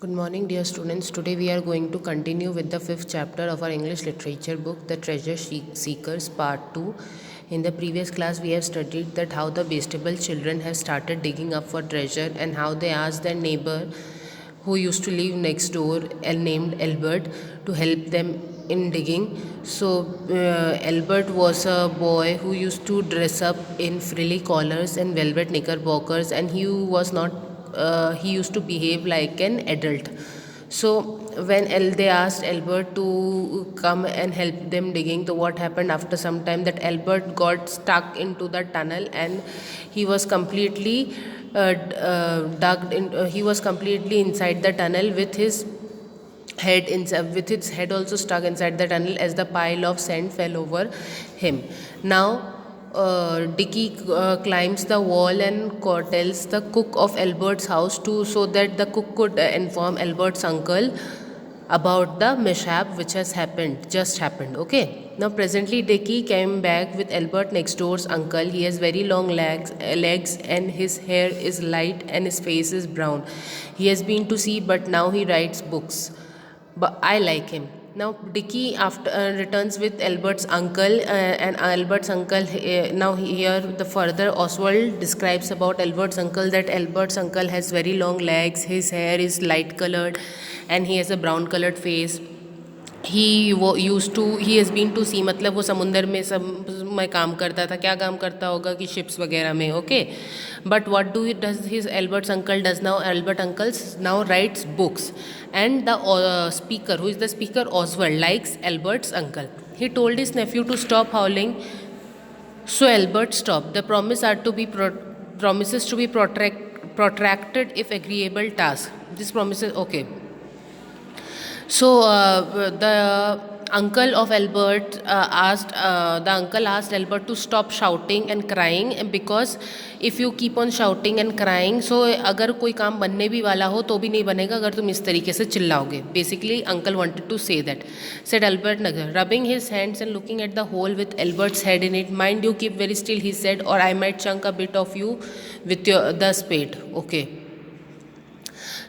Good morning, dear students. Today we are going to continue with the fifth chapter of our English literature book, The Treasure Seekers, Part 2. In the previous class, we have studied that how the Bastable children have started digging up for treasure and how they asked their neighbor who used to live next door and named Albert to help them in digging. So Albert was a boy who used to dress up in frilly collars and velvet knickerbockers, and he used to behave like an adult. So when they asked Albert to come and help them digging, so what happened after some time that Albert got stuck into the tunnel and he was completely he was completely inside the tunnel with his head also stuck inside the tunnel as the pile of sand fell over him. Now Dicky climbs the wall and tells the cook of Albert's house so that the cook could inform Albert's uncle about the mishap which has just happened. Okay. Now presently Dicky came back with Albert next door's uncle. He has very long legs and his hair is light and his face is brown. He has been to sea, but now he writes books. But I like him. Now Dicky after returns with Albert's uncle, and Albert's uncle now here the further Oswald describes about Albert's uncle that Albert's uncle has very long legs, his hair is light colored, and he has a brown colored face. He वो use to he has been to see मतलब वो समुंदर में सब में काम करता था. क्या काम करता होगा कि शिप्स वगैरह में. Okay. But what do does his Albert's uncle does now. Albert uncles now writes books and the speaker, who is the speaker, Oswald, likes Albert's uncle. He told his nephew to stop howling, so Albert stopped. The promises to be protracted if agreeable task. This promises, okay. So the uncle asked Albert to stop shouting and crying, because if you keep on shouting and crying, so अगर कोई काम बनने भी वाला हो तो भी नहीं बनेगा अगर तुम इस तरीके से चिल्लाओगे. Basically uncle wanted to say that. Said Albert, rubbing his hands and looking at the hole with Albert's head in it. Mind you, keep very still, he said, or I might chunk a bit of you with the spade. Okay.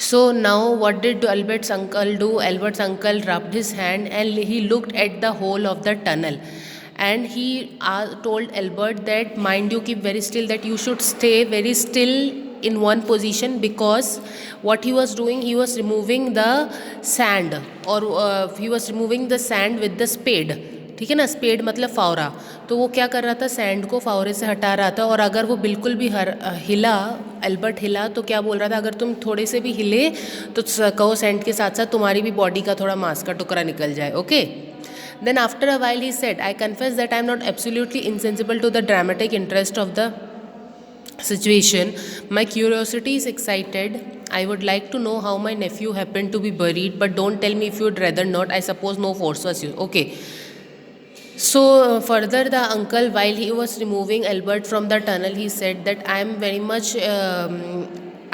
So now what did Albert's uncle do? Albert's uncle rubbed his hand and he looked at the hole of the tunnel, and he told Albert that mind you, keep very still, that you should stay very still in one position, because what he was doing, he was removing the sand, or he was removing the sand with the spade. ठीक है ना. Spade मतलब फावरा. तो वो क्या कर रहा था, सैंड को फावरे से हटा रहा था, और अगर वो बिल्कुल भी हिला, एल्बर्ट हिला, तो क्या बोल रहा था, अगर तुम थोड़े से भी हिले तो कहो सैंड के साथ साथ तुम्हारी भी बॉडी का थोड़ा मांस का टुकड़ा निकल जाए. Okay. Then after a while he said, I confess that I am not absolutely insensible to the dramatic interest of the situation. My curiosity is excited. I would like to know how my nephew happened to be buried, but don't tell me if you would rather not. I suppose no force was used. Okay. So further the uncle, while he was removing Albert from the tunnel, he said that I am very much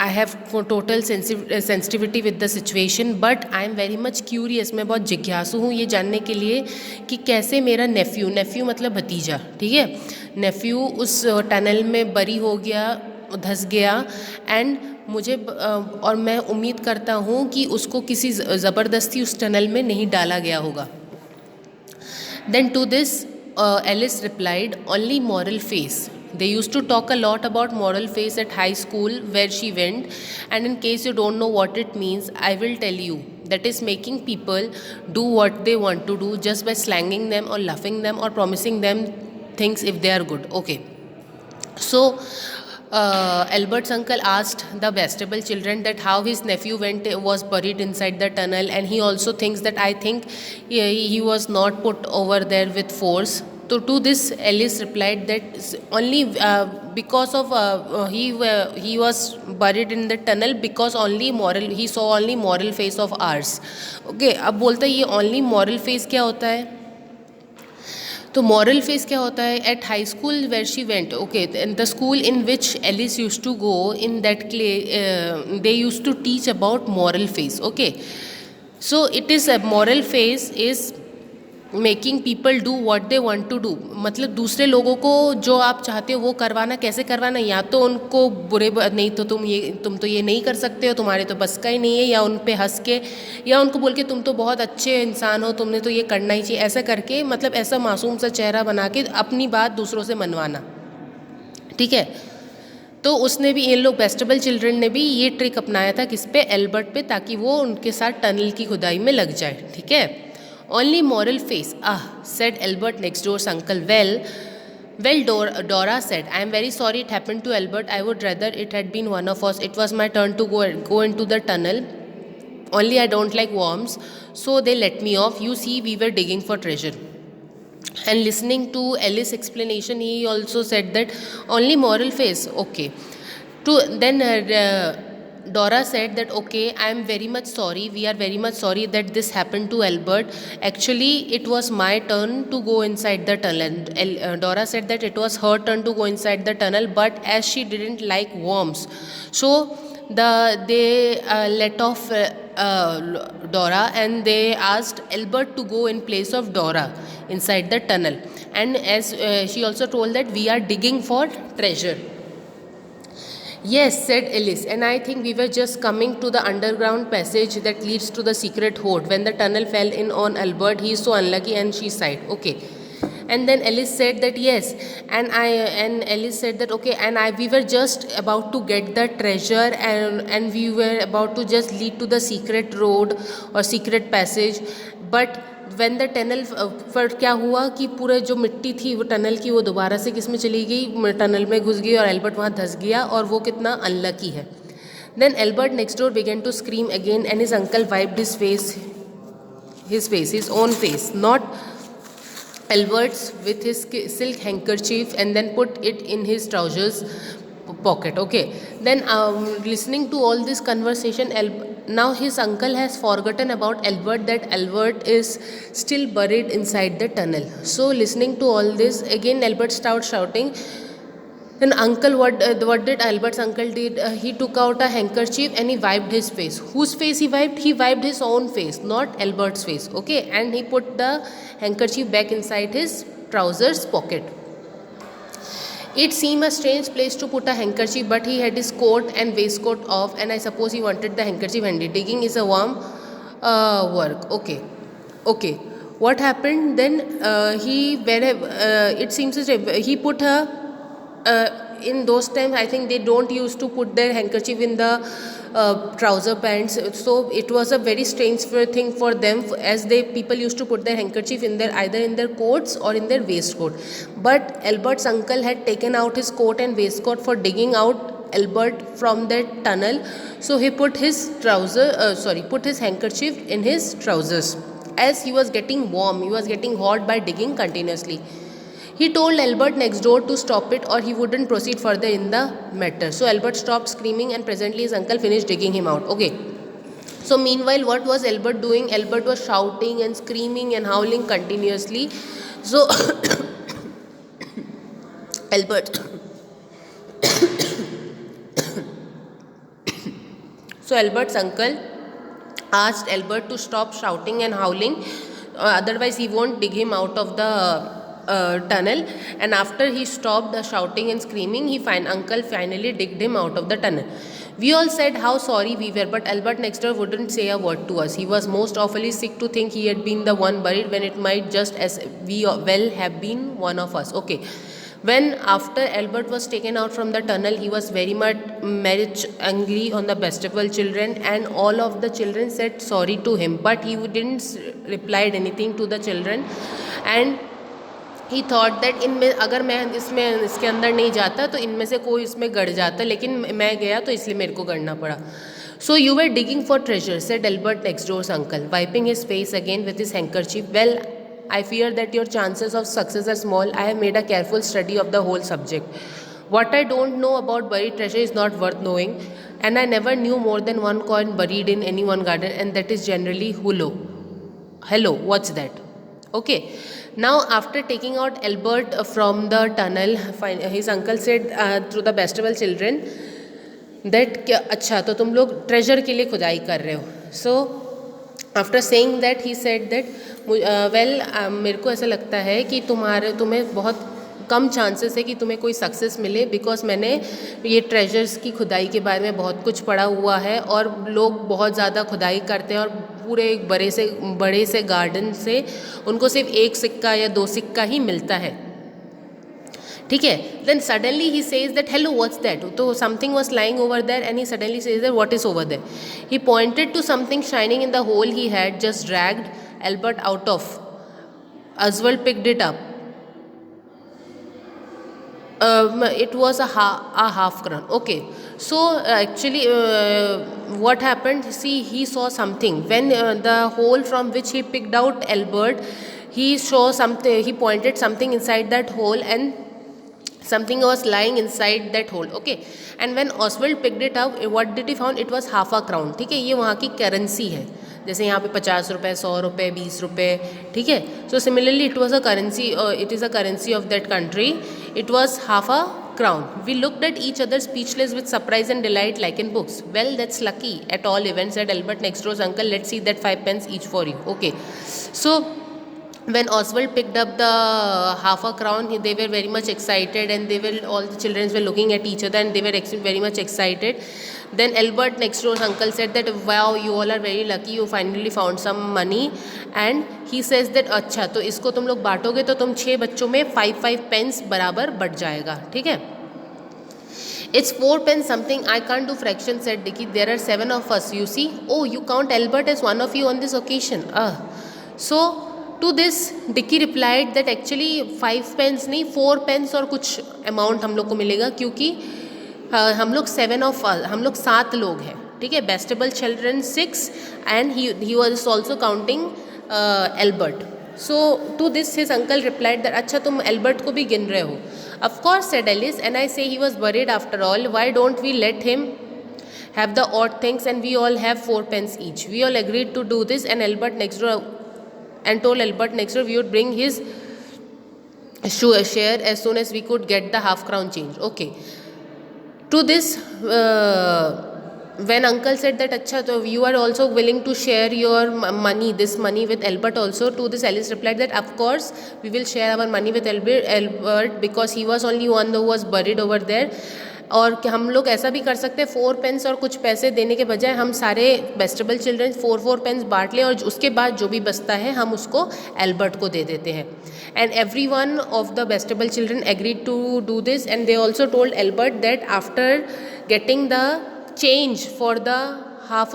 I have total sensitivity with the situation, but I am very much curious. मैं बहुत जिज्ञासु हूँ ये जानने के लिए कि कैसे मेरा नेफ्यू मतलब भतीजा, ठीक है, नेफ्यू उस टनल में बरी हो गया, धंस गया, एंड मुझे और मैं उम्मीद करता हूँ कि उसको किसी ज़बरदस्ती उस टनल में नहीं डाला गया होगा. Then to this Alice replied, only moral face. They used to talk a lot about moral face at high school where she went, and in case you don't know what it means, I will tell you. That is making people do what they want to do just by slanging them or laughing them or promising them things if they are good. Okay. So Albert's uncle asked the Bastable children that how his nephew was buried inside the tunnel, and he also thinks that I think he was not put over there with force. So to this Alice replied that only because of he was buried in the tunnel because he saw only moral face of ours. Okay. अब बोलता है ये only moral face क्या होता है. तो moral face क्या होता है. At high school where she went, okay, the school in which Alice use to go in that they use to teach about moral face. Okay. So it is a moral face is making people do what they want to do, मतलब दूसरे लोगों को जो आप चाहते हो वो करवाना, कैसे करवाना, या तो उनको नहीं तो तुम तो ये नहीं कर सकते हो, तुम्हारे तो बस का ही नहीं है, या उन पे हंस के, या उनको बोल के तुम तो बहुत अच्छे इंसान हो, तुमने तो ये करना ही चाहिए, ऐसा करके, मतलब ऐसा मासूम सा चेहरा बना के अपनी बात दूसरों से मनवाना, ठीक है। तो उसने भी, इन लोग बेस्टेबल चिल्ड्रन ने भी ये ट्रिक अपनाया था किस पे, एल्बर्ट पे, ताकि वो उनके साथ टनल की खुदाई में लग जाए, ठीक है। Only moral face, said Albert next door's uncle. Well, Dora said, I am very sorry it happened to Albert. I would rather it had been one of us. It was my turn to go into the tunnel. Only I don't like worms, so they let me off. You see, we were digging for treasure. And listening to Alice's explanation, he also said that only moral face. Okay. Then Dora said that, okay, I am very much sorry. We are very much sorry that this happened to Albert. Actually, it was my turn to go inside the tunnel. And Dora said that it was her turn to go inside the tunnel, but as she didn't like worms, so they let off Dora, and they asked Albert to go in place of Dora inside the tunnel. And as she also told that we are digging for treasure. Yes, said Alice, and I think we were just coming to the underground passage that leads to the secret hoard. When the tunnel fell in on Albert, he is so unlucky, and she sighed. Okay. And then Alice said that yes, and Alice said that okay, and we were just about to get the treasure, and we were about to just lead to the secret road or secret passage, but when the tunnel पर क्या हुआ कि पूरे जो मिट्टी थी वो tunnel की, वो दोबारा से किस में चली गई, टनल में घुस गई, और एल्बर्ट वहाँ धंस गया, और वो कितना अनलकी है. Then Albert next door began to scream again, and his uncle wiped his own face, not Albert's, with his silk handkerchief, and then put it in his trousers pocket. Okay. Then listening to all this conversation, now his uncle has forgotten about Albert, that Albert is still buried inside the tunnel. So listening to all this, again Albert started shouting. Then uncle, what did Albert's uncle did? He took out a handkerchief and he wiped his face. Whose face he wiped? He wiped his own face, not Albert's face. Okay, and he put the handkerchief back inside his trousers pocket. It seemed a strange place to put a handkerchief, but he had his coat and waistcoat off, and I suppose he wanted the handkerchief handy. Digging is a warm work. Okay. What happened then? It seems he put her. In those times, I think they don't used to put their handkerchief in the trouser pants, so it was a very strange thing for them, as people used to put their handkerchief in either in their coats or in their waistcoat. But Albert's uncle had taken out his coat and waistcoat for digging out Albert from that tunnel, so he put his handkerchief in his trousers, as he was getting warm, he was getting hot by digging continuously. He told Albert next door to stop it, or he wouldn't proceed further in the matter. So Albert stopped screaming, and presently his uncle finished digging him out. Okay. So meanwhile, what was Albert doing? Albert was shouting and screaming and howling continuously. So Albert's uncle asked Albert to stop shouting and howling, otherwise he won't dig him out of the tunnel. And after he stopped the shouting and screaming, uncle finally digged him out of the tunnel. We all said how sorry we were, but Albert next door wouldn't say a word to us. He was most awfully sick to think he had been the one buried, when it might just as well have been one of us. Okay. When after Albert was taken out from the tunnel, he was very much angry on the Bastable children, and all of the children said sorry to him, but he didn't reply anything to the children. And he thought that इनमें अगर मैं इसके अंदर नहीं जाता तो इनमें से कोई इसमें गड़ जाता, लेकिन मैं गया तो इसलिए मेरे को गड़ना पड़ा. So you were digging for treasure, said Albert next doors uncle, wiping his face again with his handkerchief. Well, I fear that your chances of success are small. I have made a careful study of the whole subject. What I don't know about buried treasure is not worth knowing, and I never knew more than one coin buried in any one garden, and that is generally hello, what's that? Okay. Now, after taking out Albert from the tunnel, his uncle said through the Bastable children that अच्छा तो तुम लोग treasure के लिए खुदाई कर रहे हो. So after saying that he said that well मेरे को ऐसा लगता है कि तुम्हें बहुत कम चांसेस है कि तुम्हें कोई सक्सेस मिले, बिकॉज मैंने ये ट्रेजर्स की खुदाई के बारे में बहुत कुछ पढ़ा हुआ है और लोग बहुत ज़्यादा खुदाई करते हैं और पूरे एक बड़े से गार्डन से उनको सिर्फ एक सिक्का या दो सिक्का ही मिलता है, ठीक है. Then suddenly he says that hello what's that, तो something was lying over there and he suddenly says that what is over there. He pointed to something shining in the hole he had just dragged Albert out of. Oswald picked it up. It was a half crown. Okay, so actually what happened, see, he saw something when the hole from which he picked out Albert, he saw something, he pointed something inside that hole and something was lying inside that hole. Okay, and when Oswald picked it up, what did he found? It was half a crown. ठीक है, ये वहाँ की currency है, जैसे यहाँ पे 50 रुपये, 100 रुपये, 20 रुपये, ठीक है. So similarly it was a currency, it is a currency of that country. It was half a crown. We looked at each other speechless with surprise and delight like in books. Well, that's lucky. At all events, said Albert next door's uncle. Let's see that 5 pence each for you. Okay. So when Oswald picked up the half a crown, they were very much excited, and all the children were looking at each other and they were very much excited. Then Albert next door's uncle said that wow, you all are very lucky, you finally found some money. And he says that अच्छा, तो इसको तुम लोग बांटोगे तो तुम 6 बच्चों में 5 pence बराबर बढ़ जाएगा, ठीक है. It's 4 pence something. I can't do fractions, said Dickie. There are 7 of us, you see. Oh, you count Albert as one of you on this occasion. So to this Dickie replied that actually 5 pence नहीं, 4 pence और कुछ amount हम लोग को मिलेगा, क्योंकि हम लोग 7 लोग हैं, ठीक है. Bastable children 6 and he was also counting Albert. So to this his uncle replied that अच्छा, तुम एल्बर्ट को भी गिन रहे हो. Of course, said Alice, and I say he was buried after all. Why don't we let him have the odd things and we all have 4 pence each. We all agreed to do this and told Albert next door we would bring his share as soon as we could get the half crown change. Okay. To this, when uncle said that अच्छा, so you are also willing to share your this money with Albert also, to this Alice replied that of course we will share our money with Albert because he was only one who was buried over there. और हम लोग ऐसा भी कर सकते हैं, 4 pens और कुछ पैसे देने के बजाय हम सारे बेस्टेबल चिल्ड्रन 4 पेंस बांट लें और उसके बाद जो भी बचता है हम उसको एल्बर्ट को दे देते हैं. And every one of the Bastable children agreed to do this and they also told Albert that after getting the change for the half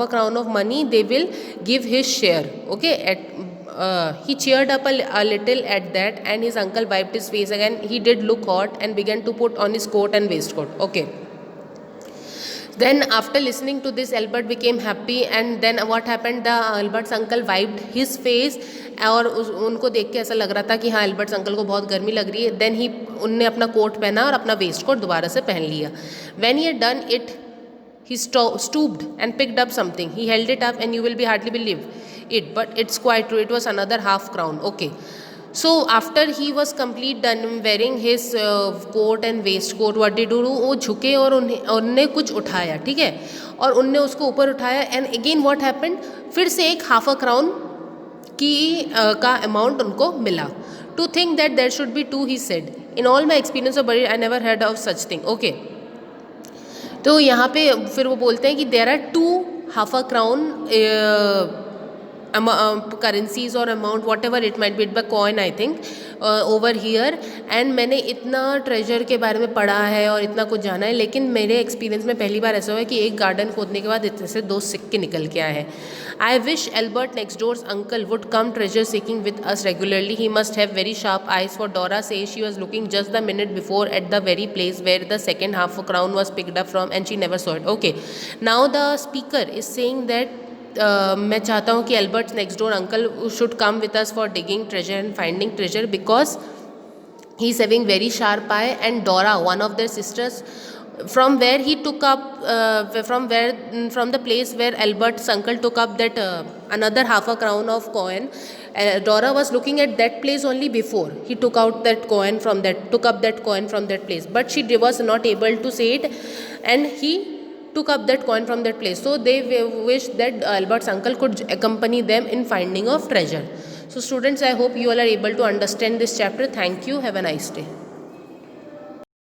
a crown of money they will give his share. Okay, he cheered up a little at that and his uncle wiped his face again. He did look hot and began to put on his coat and waistcoat. Okay, then after listening to this Albert became happy and then what happened, the Albert's uncle wiped his face और उनको देख के ऐसा लग रहा था कि हाँ एल्बर्ट्स अंकल को बहुत गर्मी लग रही है. देन उनने अपना कोट पहना और अपना वेस्ट कोट दोबारा से पहन लिया. When he had done it he stooped and picked up something. He held it up and you will be hardly believe it, but it's quite true, it was another half crown. Okay, so after he was complete done wearing his coat and waistcoat, what did he do? वो झुके और उनने कुछ उठाया, ठीक है, और उनने उसको ऊपर उठाया and again what happened, फिर से एक half a crown की का अमाउंट उनको मिला. To think that there should be 2, he said. In all my experience of buried, I never heard of such thing. Okay, तो यहाँ पे फिर वो बोलते हैं कि there are 2 half a crown currencies और amount whatever it might be, it by coin I think over here. And मैंने इतना ट्रेजर के बारे में पढ़ा है और इतना कुछ जाना है, लेकिन मेरे एक्सपीरियंस में पहली बार ऐसा हुआ है कि एक गार्डन खोदने के बाद इतने से 2 सिक्के निकल के आए हैं. I wish Albert next doors uncle would come treasure seeking with us regularly. He must have very sharp eyes for Dora says she was looking just the minute before at the very place where the second half a crown was picked up from and she never saw it. Okay, now the speaker is saying that मैं चाहता हूँ कि Albert's next door uncle should come with us for digging treasure and finding treasure because he is having very sharp I and Dora, one of their sisters, from where he took up from the place where Albert's uncle took up that another half a crown of coin, Dora was looking at that place only before he took up that coin from that place, but she was not able to see it and he took up that coin from that place. So they wished that Albert's uncle could accompany them in finding of treasure. So students, I hope you all are able to understand this chapter. Thank you. Have a nice day.